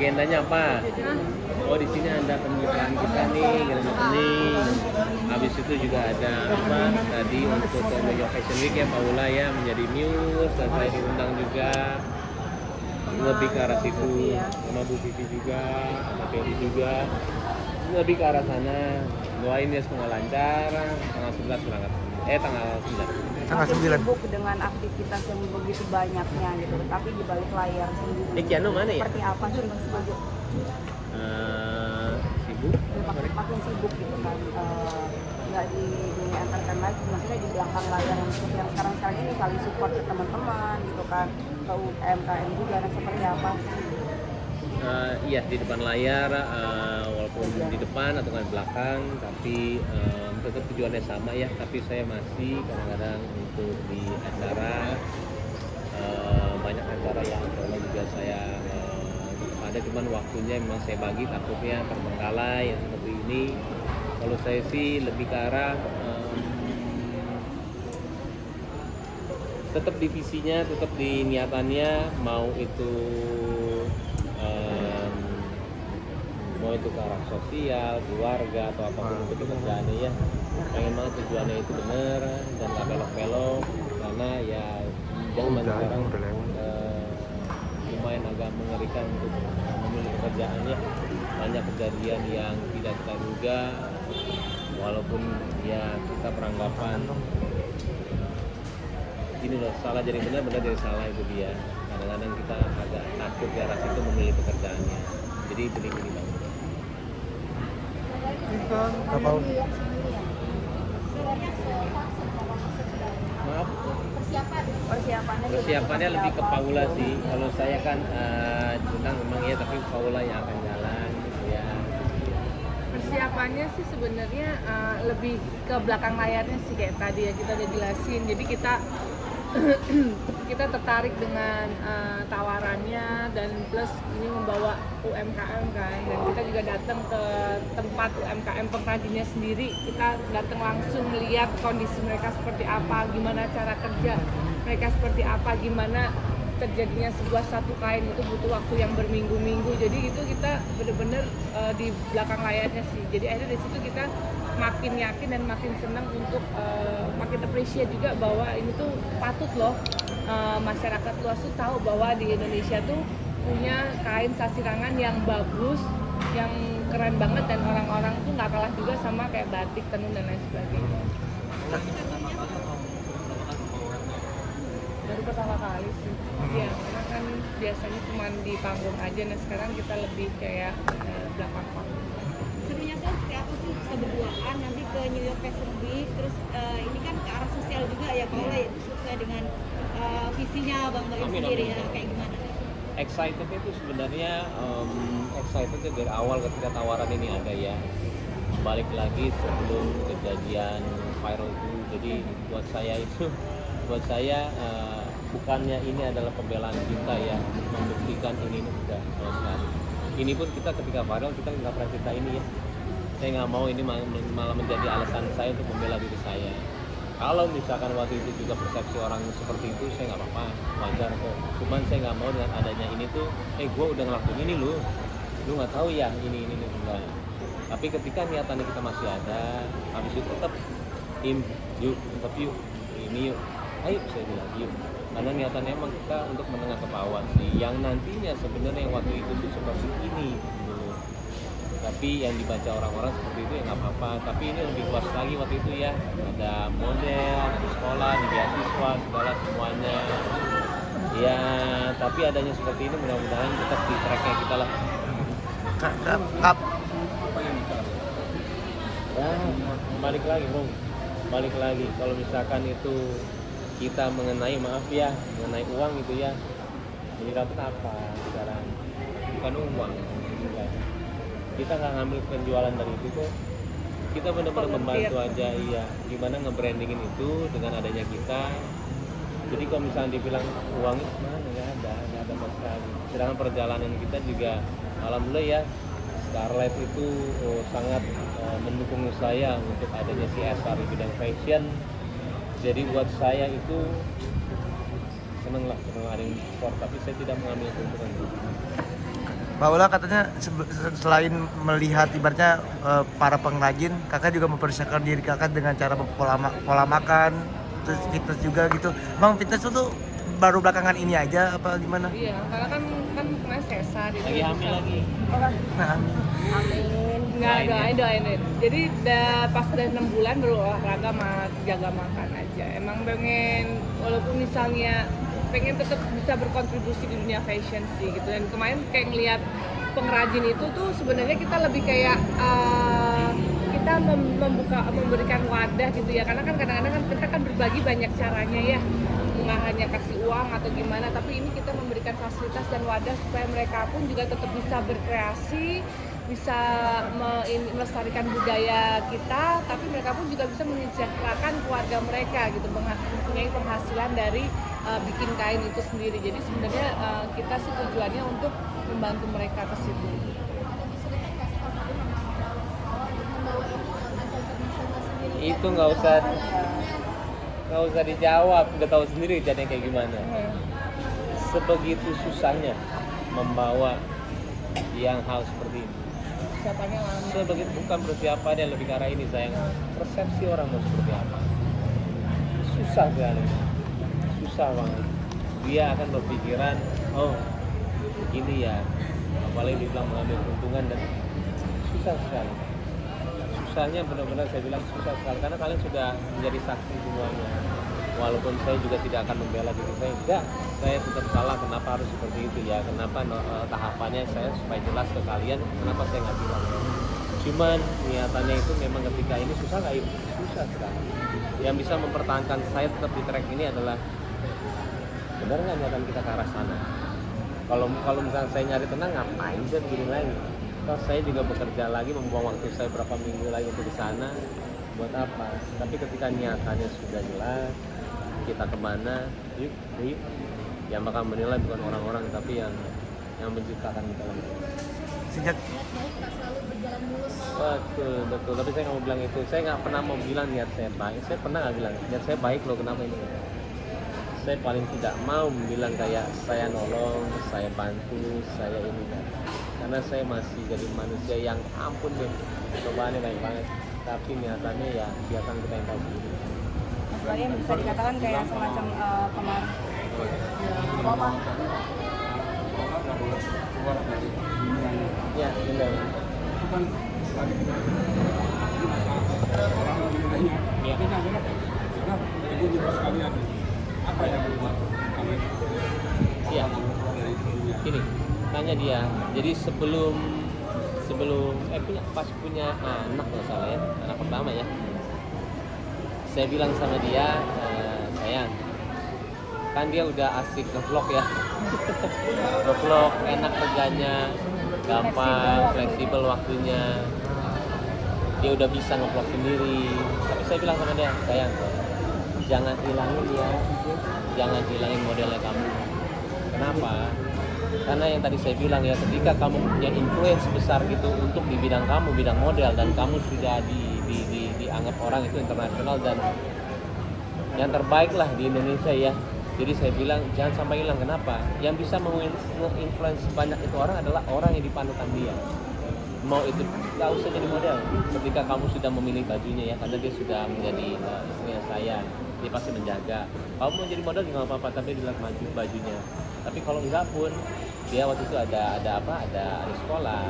agendanya apa? Oh di sini ada pembukaan kita nih, Grand Opening. Habis itu juga ada apa tadi untuk New Fashion Week ya Paula ya menjadi muse dan saya diundang juga lebih ke arah situ sama Bu Vivi juga, sama Ferry juga lebih ke arah sana. Doain ya semua lancar. Tanggal 11 berangkat. Tanggal 9. Tanggal 9. Sibuk dengan aktivitas yang begitu banyaknya gitu, tapi di balik layar sendiri. Kiano mana ya? Seperti apa sih Mas Bojo? Sibuk. Makin sibuk gitu kan. Nggak di dunia entertain lagi, maksudnya di belakang layar yang sekarang ini saling support ke teman-teman gitu kan, ke UMKM juga. Nah seperti apa sih? Iya di depan layar, walaupun di depan atau di belakang, tapi tetap tujuannya sama ya. Tapi saya masih kadang-kadang untuk di acara, banyak acara yang insya juga saya ada, cuman waktunya memang saya bagi takutnya terbengkalai yang seperti ini. Kalau saya sih lebih ke arah tetap divisinya, tetap di niatannya, mau itu ke arah sosial, keluarga atau apapun itu pekerjaannya ya. Pengen banget tujuannya itu bener dan gak belok-belok, karena ya zaman sekarang lumayan agak mengerikan untuk memilih pekerjaannya. Banyak kejadian yang tidak kita duga, walaupun ya kita beranggapan ini loh salah jadi benar, benar jadi salah, itu dia. Kadang-kadang kita agak takut di arah situ memilih pekerjaannya. Jadi beli-beli banget. Maaf. Persiapannya lebih ke Paula sih. Kalau saya kan tentang memang ya, tapi Paula yang akan jalan gitu ya. Persiapannya sih sebenarnya lebih ke belakang layarnya sih, kayak tadi ya kita udah jelasin. Jadi kita tertarik dengan tawarannya, dan plus ini membawa UMKM kan, dan kita juga datang ke tempat UMKM pengrajinnya sendiri. Kita datang langsung melihat kondisi mereka seperti apa, gimana cara kerja mereka seperti apa, gimana terjadinya sebuah satu kain itu butuh waktu yang berminggu-minggu. Jadi itu kita benar-benar di belakang layarnya sih. Jadi akhirnya dari situ kita makin yakin dan makin senang untuk makin appreciate juga bahwa ini tuh patut loh masyarakat luas tuh tahu bahwa di Indonesia tuh punya kain sasirangan yang bagus, yang keren banget, dan orang-orang tuh nggak kalah juga sama kayak batik, tenun dan lain sebagainya. Baru pertama kali sih. Iya, karena kan biasanya cuma di panggung aja, nah sekarang kita lebih kayak belakang panggung. Sebenarnya seperti apa sih bisa berduaan nanti ke New York Fashion Week, terus ini kan ke arah sosial juga ya Paula, sesuai dengan visinya Bang Bayu sendiri ya, kayak gimana? Excited itu sebenarnya excited dari awal ketika tawaran ini ada ya. Balik lagi sebelum kejadian viral itu, jadi buat saya bukannya ini adalah pembelaan kita ya, membuktikan ini enggak sama sekali. Ini pun kita ketika viral kita nggak pernah cerita ini ya. Saya nggak mau ini malah menjadi alasan saya untuk membela diri saya. Kalau misalkan waktu itu juga persepsi orang seperti itu, saya nggak apa-apa, wajar kok. Cuman saya nggak mau dengan adanya ini tuh, gue udah ngelakuin ini lu nggak tahu ya ini enggak. Tapi ketika niatannya kita masih ada, habis itu tetap yuk ini yuk, ayo saya bilang yuk. Karena niatannya emang kita untuk menengah ke bawah sih, yang nantinya sebenarnya yang waktu itu tuh seperti ini dulu. Tapi yang dibaca orang-orang seperti itu ya nggak apa-apa. Tapi ini lebih luas lagi waktu itu ya, ada model, ada sekolah, di beasiswa, segala semuanya. Ya, tapi adanya seperti ini mudah-mudahan tetap di tracknya kita lah. Balik lagi bro, balik lagi. Kalau misalkan itu kita mengenai mengenai uang gitu ya, jadi dapat apa sekarang? Bukan uang, enggak. Kita nggak ngambil penjualan dari itu kok. Kita benar-benar membantu aja, iya. Gimana nge-brandingin itu dengan adanya kita. Jadi kalau misalnya dibilang uangnya mana, nggak ada sama sekali. Sedangkan perjalanan kita juga, alhamdulillah ya, Scarlett itu sangat mendukung saya untuk adanya CSR di bidang fashion. Jadi buat saya itu seneng ada yang support, tapi saya tidak mengambil keuntungan. Paula katanya selain melihat ibaratnya para pengrajin, kakak juga mempersiapkan diri kakak dengan cara pola makan, terus fitness juga gitu. Bang, fitness itu baru belakangan ini aja apa gimana? Iya, karena kan kemarin sesar itu Lagi hamil bisa- lagi. Nah, Amin. Nggak, doain. Jadi pas udah 6 bulan baru olahraga sama jaga makan aja. Emang pengen, walaupun misalnya pengen tetap bisa berkontribusi di dunia fashion sih gitu. Dan kemarin kayak ngeliat pengrajin itu tuh sebenarnya kita lebih kayak kita memberikan wadah gitu ya. Karena kan kadang-kadang kan kita kan berbagi banyak caranya ya. Nggak hanya kasih uang atau gimana, tapi ini kita memberikan fasilitas dan wadah supaya mereka pun juga tetap bisa berkreasi, bisa melestarikan budaya kita, tapi mereka pun juga bisa mensejahterakan keluarga mereka gitu, mempunyai penghasilan dari bikin kain itu sendiri. Jadi sebenarnya kita sih tujuannya untuk membantu mereka ke situ. Itu nggak usah dijawab, udah tahu sendiri jadinya kayak gimana. Sebegitu susahnya membawa yang hal seperti ini. Siapanya lama. Sebegitu bukan persiapan yang lebih ke arah ini sayang, persepsi orang mau seperti apa. Susah sekali, susah banget. Dia akan berpikiran, oh begini ya, apalagi dibilang mengambil keuntungan, dan susah sekali. Susahnya benar-benar saya bilang susah sekali karena kalian sudah menjadi saksi semuanya. Walaupun saya juga tidak akan membela diri saya, enggak, saya tetap salah. Kenapa harus seperti itu ya? Kenapa tahapannya saya supaya jelas ke kalian, kenapa saya nggak bilang? Cuman niatannya itu memang ketika ini susah nggak? Susah sekali. Yang bisa mempertahankan saya tetap di track ini adalah benar nggak niatan kita ke arah sana. Kalau misalnya saya nyari tenang, ngapain saya begini lagi? Kalau saya juga bekerja lagi, membuang waktu saya berapa minggu lagi untuk ke sana, buat apa? Tapi ketika niatannya sudah jelas, kita kemana, yuk, yang bakal menilai bukan orang-orang, tapi yang menciptakan kita lagi. sejak Betul. Tapi saya nggak mau bilang itu. Saya nggak pernah mau bilang niat saya baik. Saya pernah nggak bilang niat saya baik loh. Kenapa ini? Saya paling tidak mau bilang kayak saya nolong, saya bantu, saya ini kan. Karena saya masih jadi manusia yang ampun deh, cobaannya banyak banget. Tapi niatannya ya kelihatan kita yang tahu sendiri. Sebenarnya bisa dikatakan kayak semacam kemarin. Apa? Ya, benar. Iya. Gini, tanya dia. Jadi sebelum punya anak nggak salah ya, anak pertama ya. Saya bilang sama dia, sayang, kan dia udah asik nge-vlog ya. Nge-vlog, enak kerjanya, gampang, fleksibel waktunya. Dia udah bisa nge-vlog sendiri. Tapi saya bilang sama dia, sayang, jangan hilangin ya, jangan hilangin modelnya kamu. Kenapa? Karena yang tadi saya bilang ya, ketika kamu punya influence besar gitu untuk di bidang kamu, bidang model, dan kamu sudah dianggap orang itu internasional dan yang terbaik lah di Indonesia ya. Jadi saya bilang jangan sampai hilang. Kenapa? Yang bisa menginfluence banyak itu orang adalah orang yang dipanukan dia. Mau itu nggak usah jadi model. Ketika kamu sudah memilih bajunya ya, karena dia sudah menjadi istrinya saya, dia pasti menjaga. Kamu mau jadi model juga nggak apa-apa, tapi dilihat bajunya. Tapi kalau enggak pun, dia waktu itu ada sekolah.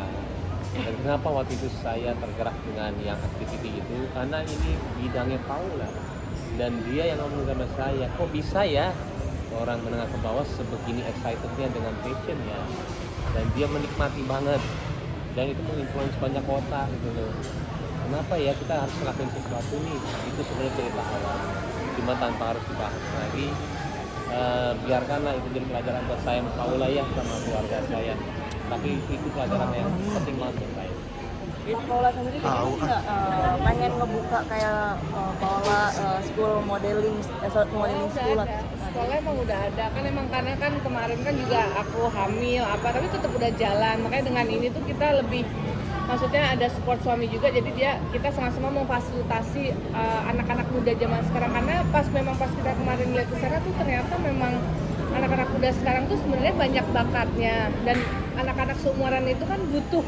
Dan kenapa waktu itu saya tergerak dengan yang activity itu? Karena ini bidangnya Paula. Dan dia yang ngomong sama saya, kok bisa ya orang menengah ke bawah sebegini excitednya dengan fashion ya. Dan dia menikmati banget. Dan itu menginfluence banyak kota gitu loh. Kenapa ya kita harus ngelakuin sesuatu nih? Itu sebenarnya cerita awal. Cuma tanpa harus dibahas lagi. Biarkanlah itu jadi pelajaran buat saya sama Paula ya, sama keluarga saya. Tapi itu pelajaran yang penting banget buat saya. Paula sendiri kayaknya sih nggak pengen ngebuka kayak Paula school modeling school. Ada. Sekolah emang udah ada kan, emang karena kan kemarin kan juga aku hamil apa, tapi tetap udah jalan. Makanya dengan ini tuh kita lebih, maksudnya ada support suami juga, jadi kita sama-sama memfasilitasi anak-anak muda zaman sekarang. Karena pas kita kemarin lihat ke sana tuh ternyata memang anak-anak muda sekarang tuh sebenarnya banyak bakatnya, dan anak-anak seumuran itu kan butuh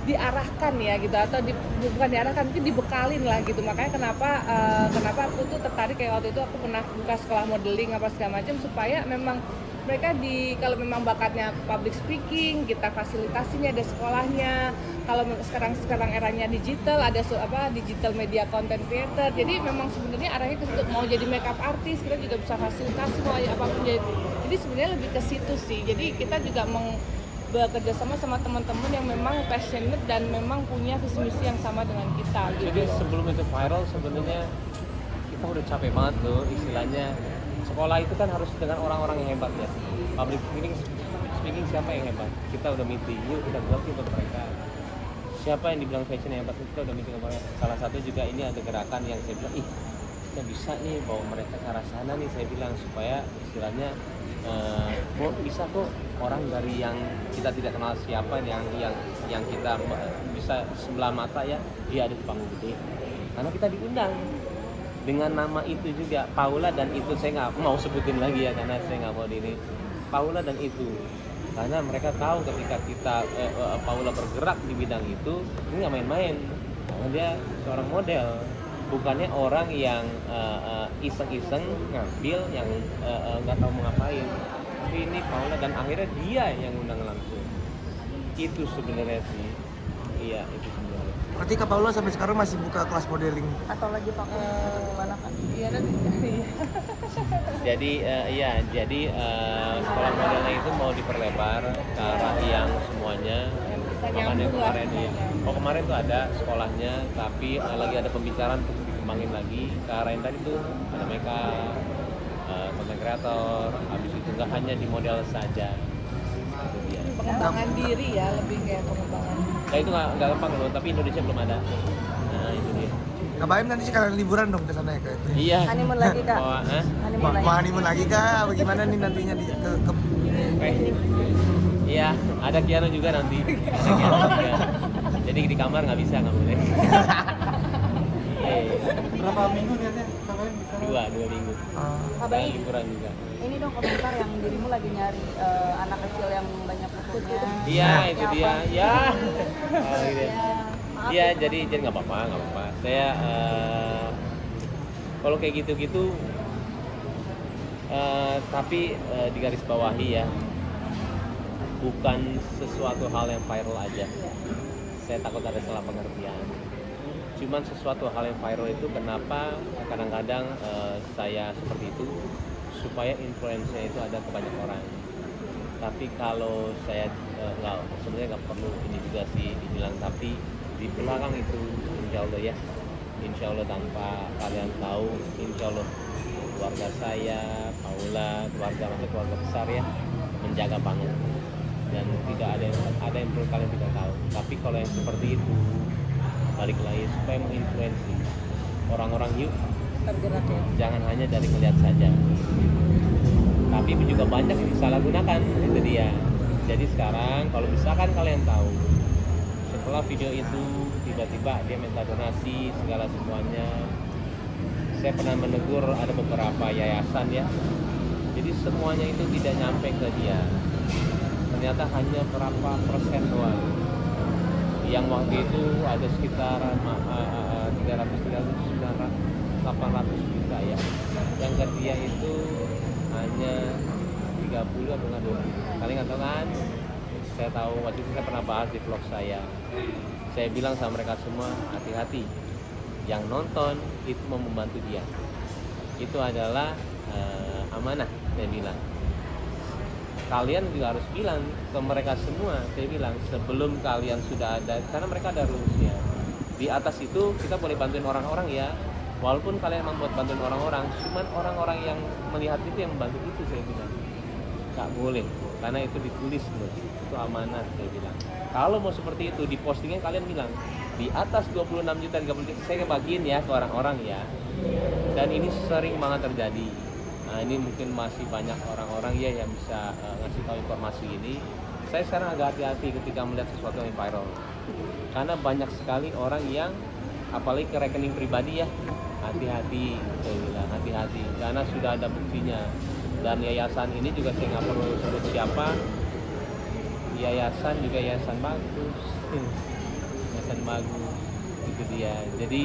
diarahkan ya gitu, atau bukan diarahkan, mungkin dibekalin lah gitu. Makanya kenapa aku tuh tertarik, kayak waktu itu aku pernah buka sekolah modeling apa segala macam, supaya memang mereka kalau memang bakatnya public speaking, kita fasilitasinya, ada sekolahnya. Kalau sekarang eranya digital, ada digital media content creator. Jadi memang sebenarnya arahnya ke situ. Mau jadi makeup artist, kita juga bisa fasilitasi, mau apapun. Jadi sebenarnya lebih ke situ sih. Jadi kita juga bekerja sama teman-teman yang memang passionate dan memang punya visi misi yang sama dengan kita gitu. Jadi sebelum itu viral sebenarnya kita udah capek banget tuh istilahnya. Sekolah itu kan harus dengan orang-orang yang hebat ya. Public speaking siapa yang hebat? Kita udah meeting, yuk kita buatin buat mereka. Siapa yang dibilang fashion yang hebat, kita udah meeting sama mereka. Salah satu juga ini ada gerakan yang saya bilang, kita bisa nih bawa mereka ke arah sana nih, saya bilang, supaya istilahnya bisa kok orang dari yang kita tidak kenal siapa, yang kita bisa sebelah mata ya, dia ada di panggung gede. Karena kita diundang dengan nama itu juga, Paula dan itu, saya nggak mau sebutin lagi ya karena saya nggak mau ini, Paula dan itu, karena mereka tahu ketika kita Paula bergerak di bidang itu, ini nggak main-main, karena dia seorang model, bukannya orang yang iseng-iseng ngambil yang nggak tahu mau ngapain, tapi ini Paula dan akhirnya dia yang undang langsung. Itu sebenarnya sih, iya itu sebenarnya. Berarti Kak Paula sampai sekarang masih buka kelas modeling? Atau lagi pakai gimana kan? Iya nanti. Jadi sekolah modelnya itu mau diperlebar ke arah yang semuanya. Makanya kemarin ya. Kemarin tuh ada sekolahnya, tapi lagi ada pembicaraan untuk dikembangin lagi ke arah yang tadi tuh, ada makeup, content creator, habis itu nggak hanya di model saja. Itu dia. Pengembangan diri ya, lebih kayak pengembangan. Nah itu nggak gampang loh, tapi Indonesia belum ada. Nah itu dia. Kak Baim nanti sekalian liburan dong ke sana ya Kak? Iya. Honeymoon lagi Kak. Mau honeymoon lagi Kak? Bagaimana nih nantinya ke Iya, ada Kiano juga nanti. Ada Kiano juga. Jadi di kamar nggak bisa, nggak boleh. berapa minggu niatnya Kak Baim di sana? Dua minggu. Kak Ada Baim, liburan juga. ini dong komentar yang dirimu lagi nyari anak kecil yang banyak bukunya. Iya, itu Apa? dia. Ya. Oh, gitu. Ya, maaf Iya, ya. jadi nggak apa-apa. Saya kalau kayak gitu-gitu, tapi di garis bawahi ya, bukan sesuatu hal yang viral aja. Saya takut ada salah pengertian. Cuman sesuatu hal yang viral itu kenapa kadang-kadang saya seperti itu, supaya influence-nya itu ada ke banyak orang. Tapi kalau saya sebenarnya nggak perlu ini juga sih dibilang, tapi di belakang itu insya Allah tanpa kalian tahu, insya Allah keluarga saya, Paula, keluarga besar ya, menjaga panggung, dan tidak ada yang perlu kalian tidak tahu. Tapi kalau yang seperti itu, balik lagi supaya menginfluensi orang-orang, yuk Tergerak ya. jangan hanya dari melihat saja, tapi juga banyak yang disalahgunakan, itu dia. Jadi sekarang kalau misalkan kalian tahu, setelah video itu tiba-tiba dia minta donasi segala semuanya, saya pernah menegur ada beberapa yayasan ya, jadi semuanya itu tidak nyampe ke dia, ternyata hanya berapa persen doang. Yang waktu itu ada sekitar 800 juta ya, yang ke dia itu hanya 30 atau 20. Kalian nggak tahu kan? Saya tahu, waktu itu saya pernah bahas di vlog saya bilang sama mereka semua, hati-hati, yang nonton itu mau membantu dia, itu adalah amanah. Saya bilang kalian juga harus bilang ke mereka semua, saya bilang sebelum kalian sudah ada, karena mereka ada rulesnya. Di atas itu kita boleh bantuin orang-orang ya, walaupun kalian membuat bantuin orang-orang, cuman orang-orang yang melihat itu yang membantu itu, saya bilang nggak boleh, karena itu ditulis loh, itu amanah. Saya bilang kalau mau seperti itu di postingnya kalian bilang di atas 26 juta 30 juta saya bagiin ya ke orang-orang ya, dan ini sering banget terjadi. Nah ini mungkin masih banyak orang-orang ya yang bisa ngasih tahu informasi ini. Saya sekarang agak hati-hati ketika melihat sesuatu yang viral, karena banyak sekali orang yang apalagi ke rekening pribadi ya, hati-hati, saya bilang hati-hati, karena sudah ada buktinya. Dan yayasan ini juga saya nggak perlu sebut siapa, yayasan juga yayasan bagus. Yayasan bagus, itu dia. Jadi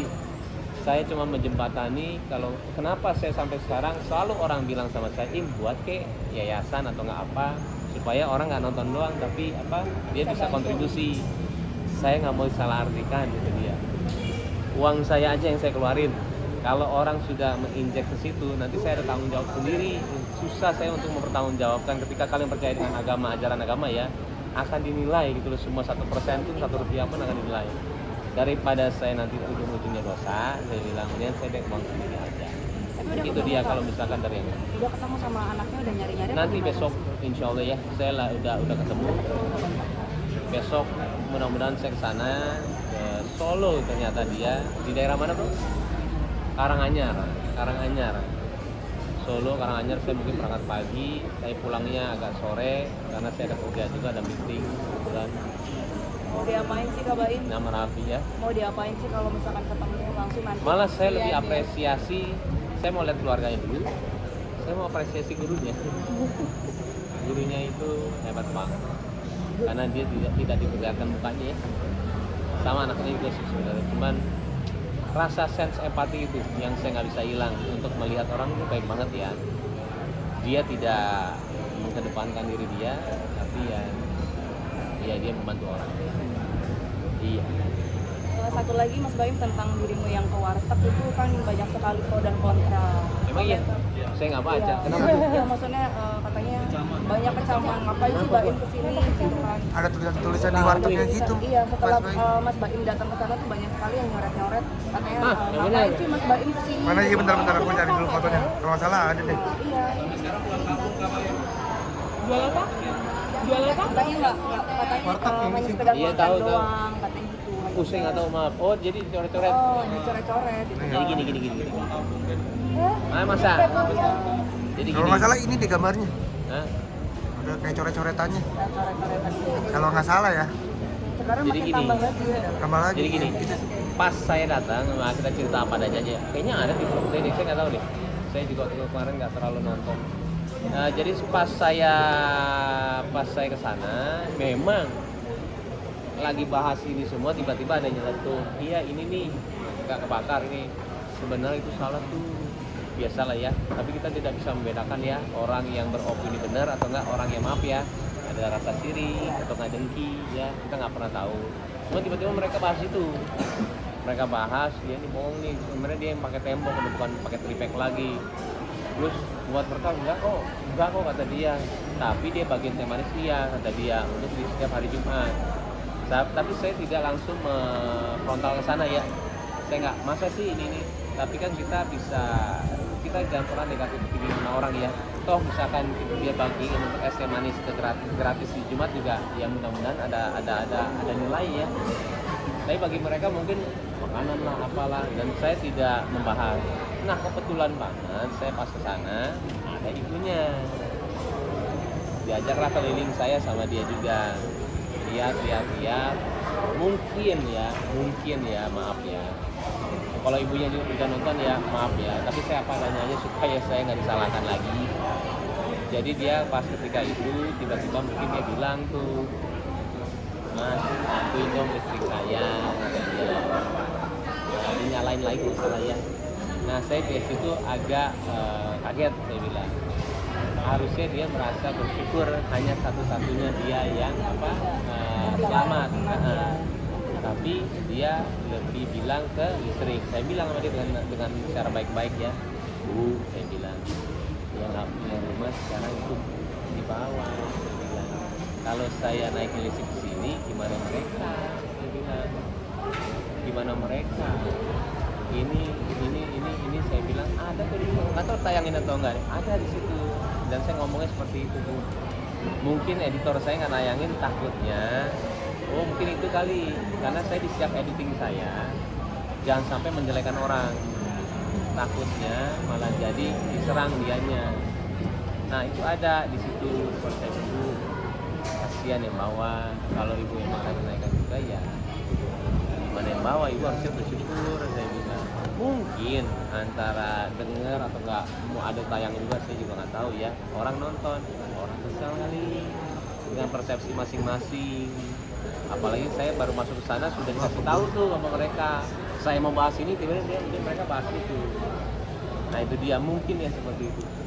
saya cuma menjembatani. Kalau kenapa saya sampai sekarang selalu orang bilang sama saya, buat ke yayasan atau nggak apa, supaya orang nggak nonton doang tapi apa, dia bisa kontribusi. Saya nggak mau salah artikan, gitu dia. Uang saya aja yang saya keluarin. Kalau orang sudah menginjek ke situ, nanti saya ada tanggung jawab sendiri. Susah saya untuk mempertanggungjawabkan ketika kalian percaya dengan agama, ajaran agama ya, akan dinilai gitu loh. Semua 1% pun, 1 rupiah pun akan dinilai. Daripada saya nanti ujung-ujungnya dosa, saya bilang mendingan saya dek uang sendiri aja. Tapi udah Itu ketemu dia Kak? kalau misalkan dari yang Udah ketemu sama anaknya, udah nyari-nyari? nanti besok insya Allah ya, saya lah udah ketemu. Besok mudah-mudahan saya kesana ke Solo, ternyata dia di daerah mana bro? Karanganyar. Solo, Karanganyar. Saya mungkin berangkat pagi, saya pulangnya agak sore karena saya ada kerja juga, ada meeting kebetulan. Mau diapain sih Kak Baim? Nama Raffi ya. Mau diapain sih kalau misalkan ketemu langsung nanti? Malah saya Iya, lebih dia. apresiasi, saya mau lihat keluarganya dulu. Saya mau apresiasi gurunya. Gurunya itu hebat banget. Karena dia tidak diperlihatkan mukanya ya. Sama anaknya juga sih sebenarnya. Cuman rasa sense empati itu yang saya nggak bisa hilang untuk melihat orang itu baik banget ya. Dia tidak mengedepankan diri dia, tapi ya dia membantu orang. Iya. Satu lagi Mas Baim tentang dirimu yang ke warteg itu kan banyak sekali pro dan kontra. Emang iya? Saya nggak baca. Iya. Kenapa? Ya maksudnya katanya banyak kecaman, ngapain sih Baim kesini gitu kan. Ada tulisan di wartegnya gitu. Iya, setelah Mas Baim. Mas Baim datang ke sana tuh banyak sekali yang nyoret-nyoret katanya Ah, yang ngapain benar. sih Mas Baim kesini. Mana iya bentar aku cari dulu fotonya. Kalau nggak salah ada deh. Iya. Jual apa? Jual apa? Katanya katanya hanya sekedar Iya, makan tahu. doang, katanya gitu. Pusing atau maaf. Oh jadi coret-coret. Oh, dicoret-coret gitu. Jadi gini. Ah masa? Jadi Kalau gini. nggak salah ini deh gambarnya. Hah? Udah kayak coret-coretannya. Coret-coretan gitu. Kalau nggak salah ya. Sekarang Jadi makin gini. tambah lagi ya. Tambah lagi. Jadi gini. Pas saya datang, nah kita cerita apa adanya aja. Kayaknya ada di vlog ini, saya nggak tahu deh. Saya juga waktu kemarin nggak terlalu nonton. Nah, jadi pas saya ke sana, memang lagi bahas ini semua, tiba-tiba ada yang nyeletuk, iya ini nih nggak kebakar ini, sebenarnya itu salah tuh, biasalah ya. Tapi kita tidak bisa membedakan ya orang yang beropini benar atau enggak, orang yang maaf ya ada rasa sirik atau nggak dengki ya, kita nggak pernah tahu. Cuma tiba-tiba mereka bahas itu, mereka bahas dia ini bohong nih, sebenarnya dia yang pakai tembok bukan pakai tripek lagi. Terus buat mereka enggak kok kata dia, tapi dia bagian teh manis iya kata dia untuk di setiap hari Jumat. Tapi saya tidak langsung frontal ke sana ya, saya nggak masa sih ini, tapi kan kita jangan pernah negatif thinking sama orang ya. Toh misalkan dia bagiin untuk es teh manis gratis di Jumat juga, ya mudah-mudahan ada nilai ya. Tapi bagi mereka mungkin makanan lah apalah, dan saya tidak membahas. Nah kebetulan banget saya pas kesana ada ibunya, diajaklah keliling saya sama dia juga, lihat mungkin ya maaf ya kalau ibunya juga nonton ya maaf ya, tapi saya apa adanya aja supaya saya nggak disalahkan lagi. Jadi dia pas ketika itu tiba-tiba mungkin dia bilang tuh, Mas, bantuin dong istri saya, dia dinyalain lagi salah ya. Nah saya di situ agak kaget, saya bilang harusnya dia merasa bersyukur hanya satu-satunya dia yang selamat. Tapi dia lebih bilang ke istri, saya bilang sama dia dengan secara baik-baik ya, Bu, saya bilang ya nggak punya rumah sekarang itu di bawah, saya bilang kalau saya naik listrik ke sini gimana mereka, saya bilang gimana mereka ini saya bilang ada tuh di situ, nggak tahu tayangin atau enggak, ada di situ. Dan saya ngomongnya seperti itu Bu. Mungkin editor saya nggak nayangin takutnya, oh mungkin itu kali, karena saya di setiap editing saya jangan sampai menjelekan orang, takutnya malah jadi diserang dianya. Nah itu ada di situ konsep ibu, kasihan yang bawa, kalau ibu yang makan menaikkan juga ya gimana yang bawa, ibu harusnya bersyukur, saya bilang mungkin antara dengar atau nggak mau ada tayang juga, saya juga nggak tahu ya. Orang nonton, orang kesal kali dengan persepsi masing-masing. Apalagi saya baru masuk ke sana sudah dikasih tahu tuh sama mereka, saya mau bahas ini, tiba-tiba mereka bahas itu. Nah itu dia, mungkin ya seperti itu.